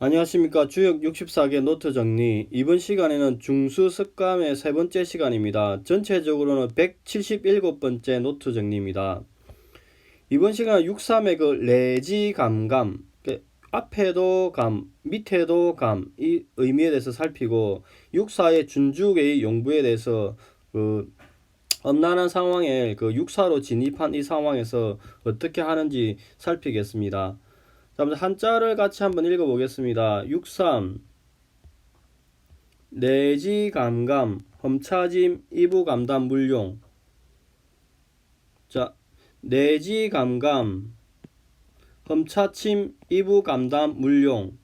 안녕하십니까. 주역 64개 노트 정리. 이번 시간에는 중수 습감의 세 번째 시간입니다. 전체적으로는 177번째 노트 정리입니다. 이번 시간은 63의 그 레지 감감, 앞에도 감, 밑에도 감, 이 의미에 대해서 살피고, 64의 준주의 용부에 대해서 그 엄난한 상황에 그 육사로 진입한 이 상황에서 어떻게 하는지 살피겠습니다. 자, 먼저 한자를 같이 한번 읽어보겠습니다. 63 내지감감 험차짐 이부감담 물용. 자, 내지감감 험차침 이부감담 물용.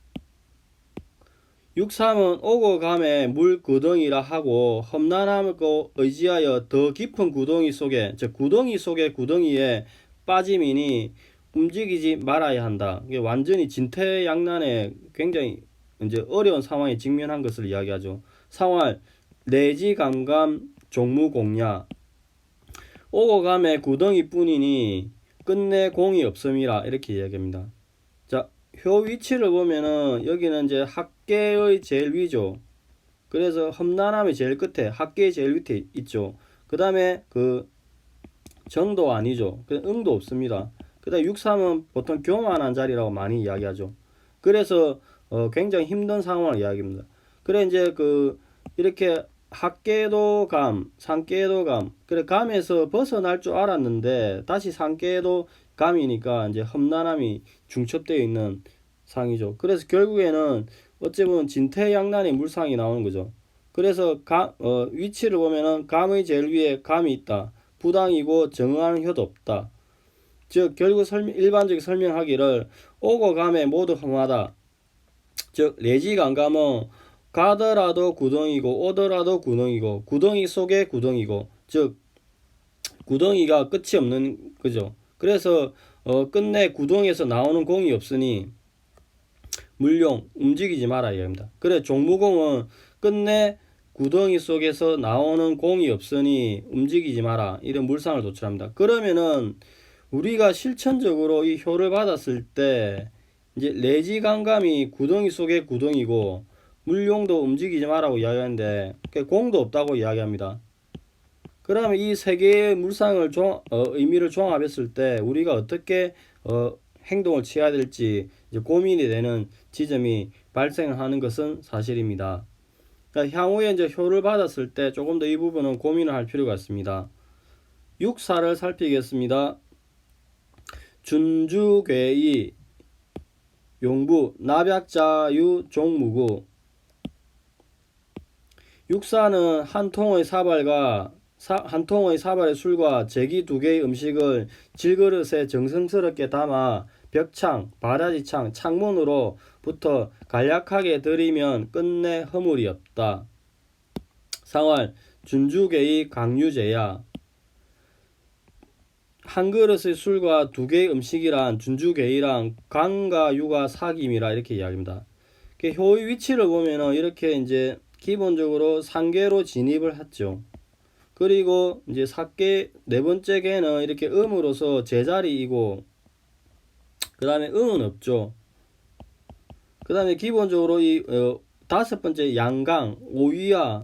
63은 오고 감에 물구덩이라 하고 험난함을 의지하여 더 깊은 구덩이 속에, 즉 구덩이 속의 구덩이에 빠짐이니 움직이지 말아야 한다. 이게 완전히 진퇴양난에 굉장히 이제 어려운 상황에 직면한 것을 이야기하죠. 상활 내지감감 종무공야. 오고 감에 구덩이뿐이니 끝내 공이 없음이라 이렇게 이야기합니다. 자, 표 위치를 보면은 여기는 이제 학계의 제일 위죠. 그래서 험난함이 제일 끝에, 학계의 제일 밑에 있죠. 그 다음에 그 정도 아니죠. 응도 없습니다. 그 다음에 63은 보통 교만한 자리라고 많이 이야기하죠. 그래서 굉장히 힘든 상황을 이야기합니다. 그래 이제 이렇게 학계도 감, 상계도 감. 그래 감에서 벗어날 줄 알았는데 다시 상계도 감이니까 이제 험난함이 중첩되어 있는 상이죠. 그래서 결국에는 어찌 보면 진퇴양난의 물상이 나오는 거죠. 그래서 위치를 보면은 감의 제일 위에 감이 있다. 부당이고 정응하는 혀도 없다. 즉 결국 일반적인 설명하기를 오고 감에 모두 험하다. 즉 레지감감은 가더라도 구덩이고 오더라도 구덩이고 구덩이 속에 구덩이고, 즉 구덩이가 끝이 없는 거죠. 그래서 끝내 구덩이에서 나오는 공이 없으니 물용 움직이지 말아야 합니다. 그래 종무공은 끝내 구덩이 속에서 나오는 공이 없으니 움직이지 마라, 이런 물상을 도출합니다. 그러면은 우리가 실천적으로 이 효를 받았을 때 이제 레지 감감이 구덩이 속의 구덩이고 물용도 움직이지 마라고 이야기하는데 공도 없다고 이야기합니다. 그러면 이 세 개의 물상을 의미를 종합했을 때 우리가 어떻게 행동을 취해야 될지 이제 고민이 되는 지점이 발생하는 것은 사실입니다. 그러니까 향후에 이제 효를 받았을 때 조금 더 이 부분은 고민을 할 필요가 있습니다. 육사를 살피겠습니다. 준주괴이 용부 납약자유 종무구. 육사는 한 통의 사발의 술과 제기 두 개의 음식을 질그릇에 정성스럽게 담아 벽창, 바라지창, 창문으로부터 간략하게 들이면 끝내 허물이 없다. 상활 준주계의 강유제야. 한 그릇의 술과 두 개의 음식이란 준주계이랑 강과 유가 사김이라 이렇게 이야기합니다. 효의 위치를 보면은 이렇게 이제 기본적으로 상계로 진입을 했죠. 그리고 이제 사계 네 번째 개는 이렇게 음으로서 제자리이고, 그 다음에 응은 없죠. 그 다음에 기본적으로 이 다섯 번째 양강 오위와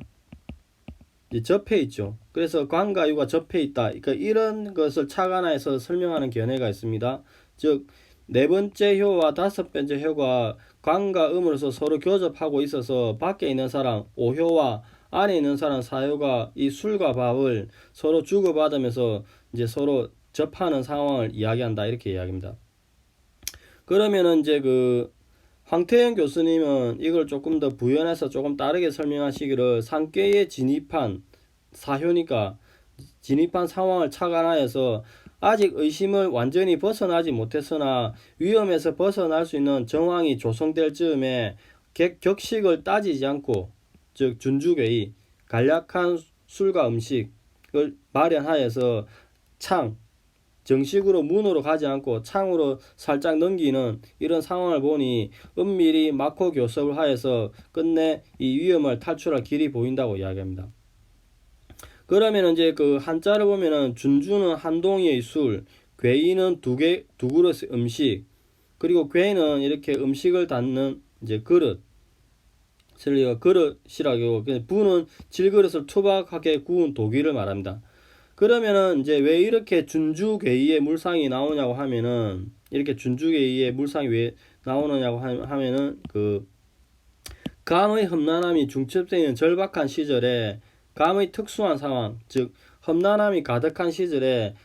접해 있죠. 그래서 관과 유가 접해 있다. 그러니까 이런 것을 착안해서 설명하는 견해가 있습니다. 즉 네 번째 효와 다섯 번째 효가 관과 음으로서 서로 교접하고 있어서 밖에 있는 사람 오효와 안에 있는 사람 사효가 이 술과 밥을 서로 주고받으면서 이제 서로 접하는 상황을 이야기한다, 이렇게 이야기합니다. 그러면은 이제 황태영 교수님은 이걸 조금 더 부연해서 조금 다르게 설명하시기를 상계에 진입한 사효니까 진입한 상황을 착안하여서 아직 의심을 완전히 벗어나지 못했으나 위험에서 벗어날 수 있는 정황이 조성될 즈음에 격식을 따지지 않고, 즉 준주괴의 간략한 술과 음식을 마련하여서 정식으로 문으로 가지 않고 창으로 살짝 넘기는 이런 상황을 보니 은밀히 막호 교섭을 하여서 끝내 이 위험을 탈출할 길이 보인다고 이야기합니다. 그러면 이제 한자를 보면은 준주는 한 동이의 술, 괴이는 두 그릇의 음식, 그리고 괴는 이렇게 음식을 담는 이제 그릇, 설리가 그릇이라고, 부는 질그릇을 투박하게 구운 도기를 말합니다. 그러면은 이제 왜 이렇게 준주괴이의 물상이 나오냐고 하면은, 이렇게 준주괴이의 물상이 왜 나오느냐고 하면은, 감의 험난함이 중첩되는 절박한 시절에 감의 특수한 상황, 즉 험난함이 가득한 시절에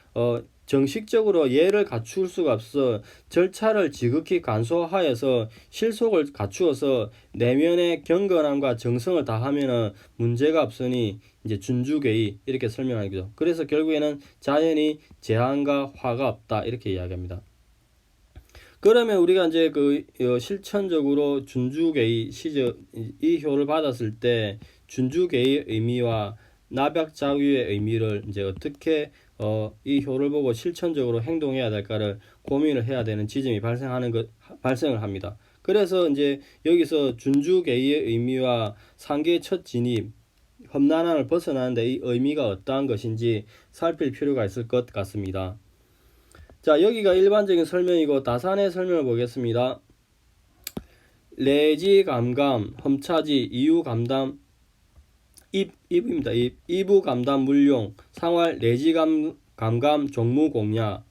정식적으로 예를 갖출 수가 없어 절차를 지극히 간소화하여서 실속을 갖추어서 내면의 경건함과 정성을 다하면은 문제가 없으니 이제 준주괴이 이렇게 설명하죠. 그래서 결국에는 자연이 재앙과 화가 없다 이렇게 이야기합니다. 그러면 우리가 이제 실천적으로 준주계의 시저 이 효를 받았을 때 준주계의 의미와 나벽자유의 의미를 이제 어떻게 이 효를 보고 실천적으로 행동해야 될까를 고민을 해야 되는 지점이 발생을 합니다. 그래서 이제 여기서 준주계의 의미와 상계의 첫 진입 험난함을 벗어나는데 이 의미가 어떠한 것인지 살필 필요가 있을 것 같습니다. 자, 여기가 일반적인 설명이고 다산의 설명을 보겠습니다. 레지 감감, 험차지, 이유 감담, 입입니다. 이부 감담 물용, 상활 레지 감감 종무 공야.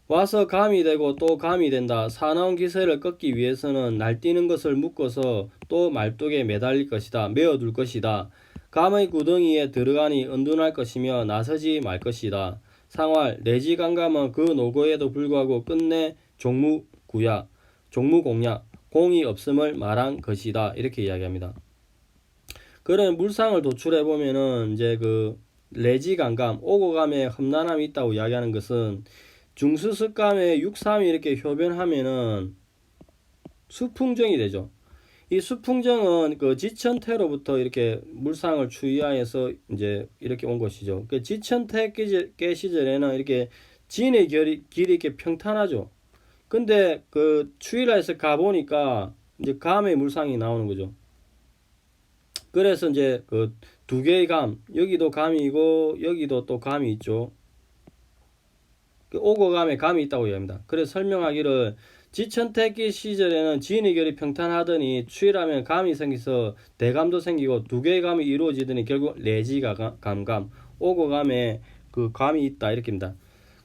와서 감이 되고 또 감이 된다. 사나운 기세를 꺾기 위해서는 날뛰는 것을 묶어서 또 말뚝에 매달릴 것이다. 메어둘 것이다. 감의 구덩이에 들어가니 은둔할 것이며 나서지 말 것이다. 상활 내지 감감은 그 노고에도 불구하고 끝내 종무구야, 종무공야, 공이 없음을 말한 것이다. 이렇게 이야기합니다. 그런 물상을 도출해 보면은 이제 레지 감감, 오고 감에 험난함이 있다고 이야기하는 것은 중수습감에 6.3이 이렇게 효변하면은 수풍정이 되죠. 이 수풍정은 지천태로부터 이렇게 물상을 추이하여서 이제 이렇게 온 것이죠. 지천태 께 시절에는 이렇게 진의 길이 이렇게 평탄하죠. 근데 추이라해서 가보니까 이제 감의 물상이 나오는 거죠. 그래서 이제 두 개의 감, 여기도 감이고 여기도 또 감이 있죠. 오고 감에 감이 있다고 이야기합니다. 그래서 설명하기를 지천태기 시절에는 진의 결이 평탄하더니 추일하면 감이 생겨서 대감도 생기고 두 개의 감이 이루어지더니 결국 레지가 감감, 오고 감에 감이 있다 이렇게입니다.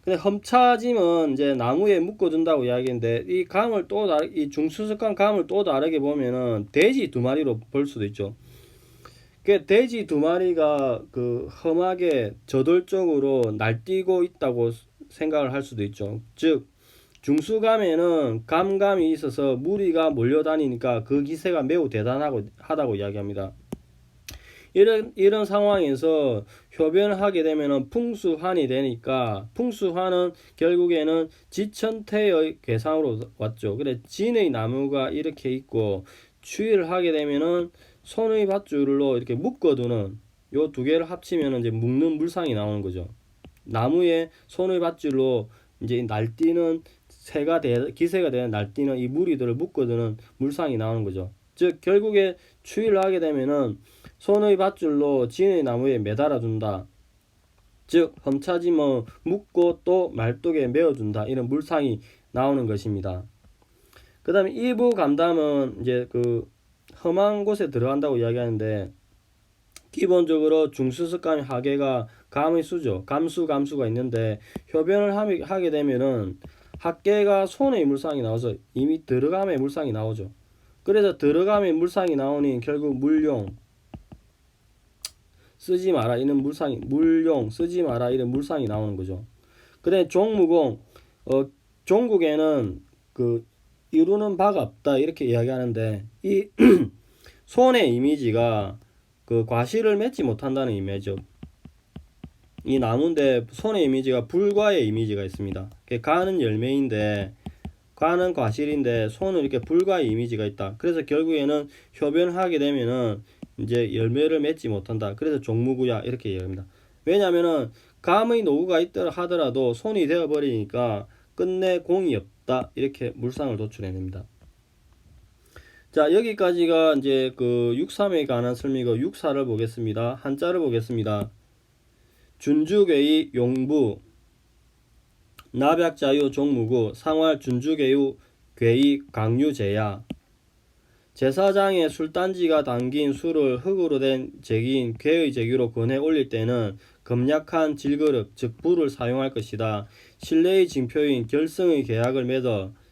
근데 험차짐은 이제 나무에 묶어둔다고 이야기했는데 이 감을 이 중수습감 감을 또 다르게 보면은 돼지 두 마리로 볼 수도 있죠. 돼지 두 마리가 험하게 저돌적으로 날뛰고 있다고 생각을 할 수도 있죠. 즉 중수감에는 감감이 있어서 무리가 몰려다니니까 그 기세가 매우 대단하다고 이야기합니다. 이런 상황에서 효변을 하게 되면은 풍수환이 되니까 풍수환은 결국에는 지천태의 괴상으로 왔죠. 그래 진의 나무가 이렇게 있고 추위를 하게 되면은 손의 밧줄로 이렇게 묶어두는 요 두 개를 합치면 이제 묶는 물상이 나오는 거죠. 나무에 손의 밧줄로 이제 날뛰는 기세가 되는 날뛰는 이 무리들을 묶어두는 물상이 나오는 거죠. 즉 결국에 추위를 하게 되면은 손의 밧줄로 진의 나무에 매달아 둔다. 즉 험차짐은 묶고 또 말뚝에 메어준다. 이런 물상이 나오는 것입니다. 그 다음에 이부 감담은 이제 험한 곳에 들어간다고 이야기하는데 기본적으로 중수습감의 하계가 감의 수죠. 감수가 있는데 효변을 하게 되면은 학계가 손의 물상이 나와서 이미 들어감의 물상이 나오죠. 그래서 들어감의 물상이 나오니 결국 물용 쓰지 마라 이런 물상이 물용 쓰지 마라 이런 물상이 나오는 거죠. 그다음에 종무공 종국에는 이루는 바가 없다 이렇게 이야기하는데 이 손의 이미지가 과실을 맺지 못한다는 의미죠. 이 나무인데 손의 이미지가 불과의 이미지가 있습니다. 가는 열매인데 가는 과실인데 손은 이렇게 불과의 이미지가 있다. 그래서 결국에는 효변을 하게 되면은 이제 열매를 맺지 못한다. 그래서 종무구야 이렇게 얘기합니다. 왜냐면은 감의 노구가 있더라 하더라도 손이 되어버리니까 끝내 공이 없다 이렇게 물상을 도출해냅니다. 자 여기까지가 이제 6.3에 관한 설명이고 6.4를 보겠습니다. 한자를 보겠습니다. 준주괴의 용부 나벽자유 종무구 상활 준주괴의 괴의 강유제야. 제사장의 술단지가 담긴 술을 흙으로 된 제기인 괴의 제기로 권해 올릴 때는 검약한 질그릇 즉 불을 사용할 것이다. 신뢰의 징표인 결승의 계약을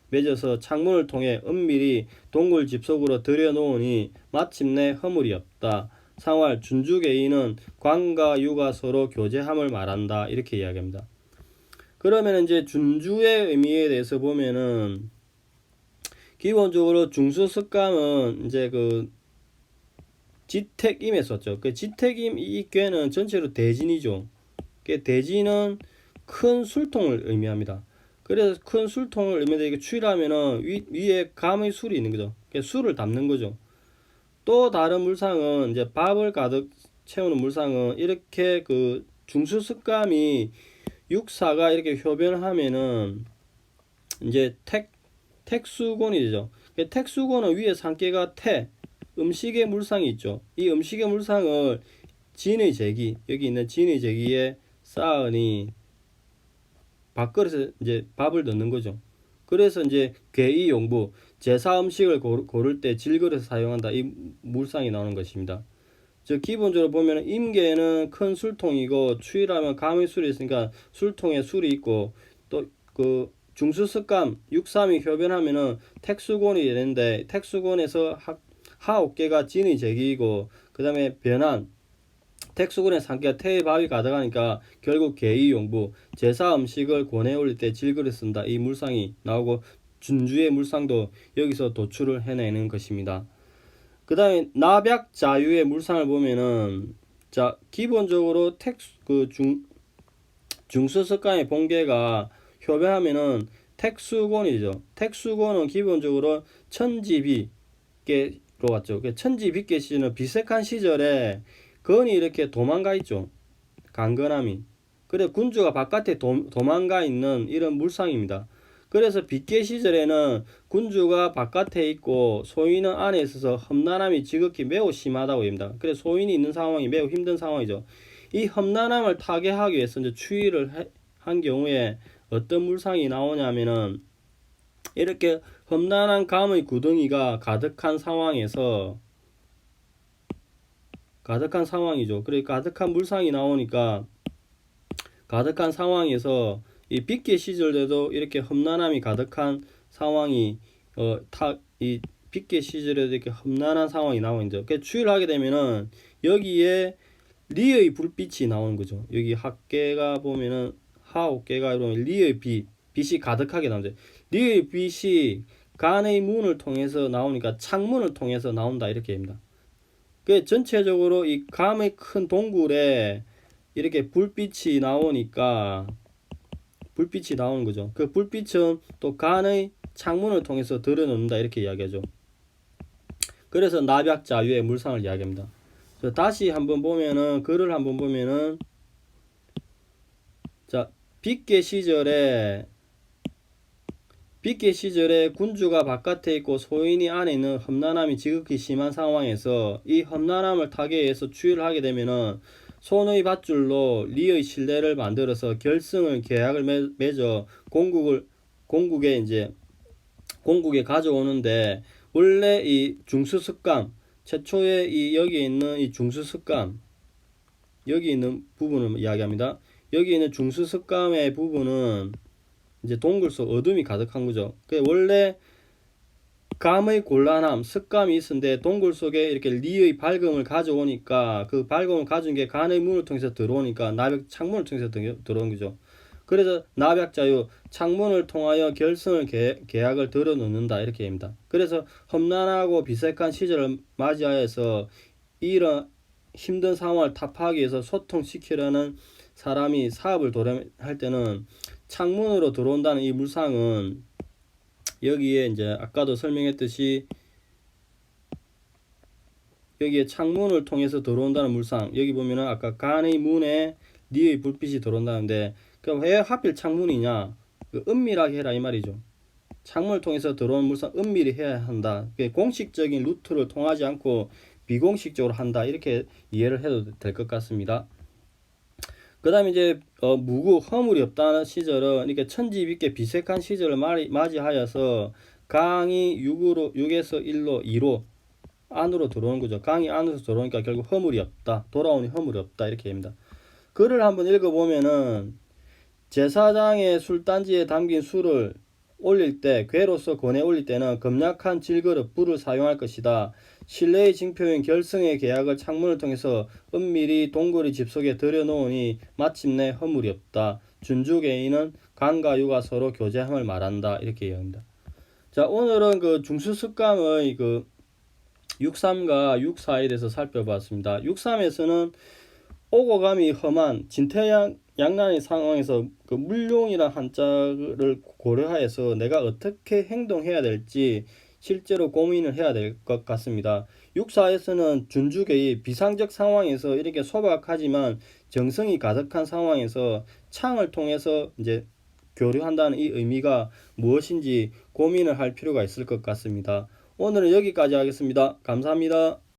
맺어서 창문을 통해 은밀히 동굴 집속으로 들여놓으니 마침내 허물이 없다. 상활 준주계의는 관과 유가 서로 교제함을 말한다. 이렇게 이야기합니다. 그러면 이제 준주의 의미에 대해서 보면은 기본적으로 중수습감은 이제 그 지택임에 썼죠. 그 지택임 이 꾀는 전체로 대진이죠. 그 대진은 큰 술통을 의미합니다. 그래서 큰 술통을 의미하는데 이게 추일하면은 위에 감의 술이 있는 거죠. 술을 담는 거죠. 또 다른 물상은 이제 밥을 가득 채우는 물상은 이렇게 그 중수습감이 육사가 이렇게 효변하면은 이제 택수곤이 되죠. 택수곤은 위에 상계가 음식의 물상이 있죠. 이 음식의 물상을 진의 제기, 여기 있는 진의 제기에 쌓으니 밥그릇에 이제 밥을 넣는 거죠. 그래서 이제 괴의 용부, 제사 음식을 고를 때 질그릇을 사용한다. 이 물상이 나오는 것입니다. 즉 기본적으로 보면 임계는 큰 술통이고 추일하면 감의 술이 있으니까 술통에 술이 있고 또 그 중수습감 육삼이 효변하면은 택수곤이 되는데 택수곤에서 하옥계가 진의 제기이고 그 다음에 변한 택수곤의 상계가 태의 밥이 가득하니까 결국 계의 용부 제사 음식을 권해 올릴 때 질그릇 쓴다. 이 물상이 나오고 준주의 물상도 여기서 도출을 해내는 것입니다. 그 다음에 나벽 자유의 물상을 보면은 자 기본적으로 중수습감의 본계가 효변하면은 택수곤이죠. 택수곤은 기본적으로 천지비계로 왔죠. 천지비계 시절은 비색한 시절에 건이 이렇게 도망가 있죠. 강건함이. 그래 군주가 바깥에 도망가 있는 이런 물상입니다. 그래서 빗계 시절에는 군주가 바깥에 있고 소인은 안에 있어서 험난함이 지극히 매우 심하다고 합니다. 그래서 소인이 있는 상황이 매우 힘든 상황이죠. 이 험난함을 타개하기 위해서 이제 추위를 한 경우에 어떤 물상이 나오냐면은 이렇게 험난한 감의 구덩이가 가득한 상황이죠. 그래 가득한 물상이 나오니까 가득한 상황에서 이 빗계 시절에도 이렇게 험난함이 가득한 상황이 이 빗계 시절에도 이렇게 험난한 상황이 나오는 거죠. 그 추위를 하게 되면은 여기에 리의 불빛이 나오는 거죠. 여기 학계가 보면은 하옥계가 이러면 리의 빛이 가득하게 나오죠. 리의 빛이 간의 문을 통해서 나오니까 창문을 통해서 나온다 이렇게 합니다. 그 전체적으로 이 감의 큰 동굴에 이렇게 불빛이 나오니까 불빛이 나오는 거죠. 그 불빛은 또 간의 창문을 통해서 드러놓는다 이렇게 이야기하죠. 그래서 나벽자유의 물상을 이야기합니다. 다시 한번 보면은 글을 한번 보면은 자 빗계 시절에 군주가 바깥에 있고 소인이 안에 있는 험난함이 지극히 심한 상황에서 이 험난함을 타개해서 추위를 하게 되면은 손의 밧줄로 리의 신뢰를 만들어서 계약을 맺어 공국에 가져오는데 원래 이 중수습감 최초에 여기에 있는 이 중수습감 여기 있는 부분을 이야기합니다. 여기 있는 중수습감의 부분은 이제 동굴 속 어둠이 가득한 거죠. 원래 감의 곤란함, 습감이 있었는데 동굴 속에 이렇게 리의 밝음을 가져오니까 그 밝음을 가진 게 간의 문을 통해서 들어오니까 나벽 창문을 통해서 들어온 거죠. 그래서 나벽자유 창문을 통하여 계약을 들어놓는다 이렇게 합니다. 그래서 험난하고 비색한 시절을 맞이하여서 이런 힘든 상황을 타파하기 위해서 소통시키려는 사람이 사업을 도래할 때는 창문으로 들어온다는 이 물상은 여기에 이제 아까도 설명했듯이 여기에 창문을 통해서 들어온다는 물상 여기 보면은 아까 간의 문에 니의 불빛이 들어온다는데 그럼 왜 하필 창문이냐 은밀하게 해라 이 말이죠. 창문을 통해서 들어온 물상 은밀히 해야 한다. 공식적인 루트를 통하지 않고 비공식적으로 한다 이렇게 이해를 해도 될 것 같습니다. 그 다음에 이제 무구 허물이 없다는 시절은 이렇게 천지빛계 비색한 시절을 맞이하여서 강이 6에서 1로 2로 안으로 들어오는 거죠. 강이 안으로 들어오니까 결국 허물이 없다. 돌아오니 허물이 없다. 이렇게 됩니다. 글을 한번 읽어보면은 제사장의 술단지에 담긴 술을 올릴 때, 괴로서 권해 올릴 때는 검약한 질그릇 불을 사용할 것이다. 신뢰의 징표인 결승의 계약을 창문을 통해서 은밀히 동굴의 집 속에 들여놓으니 마침내 허물이 없다. 준주개인은 간과 유가 서로 교제함을 말한다. 이렇게 이야기합니다. 자, 오늘은 그 중수습감의 그 6.3과 6.4에 대해서 살펴봤습니다. 6.3에서는 오고 감이 험한 진퇴양난의 상황에서 그 물용이란 한자를 고려하여서 내가 어떻게 행동해야 될지 실제로 고민을 해야 될 것 같습니다. 6.4에서는 준주계의 비상적 상황에서 이렇게 소박하지만 정성이 가득한 상황에서 창을 통해서 이제 교류한다는 이 의미가 무엇인지 고민을 할 필요가 있을 것 같습니다. 오늘은 여기까지 하겠습니다. 감사합니다.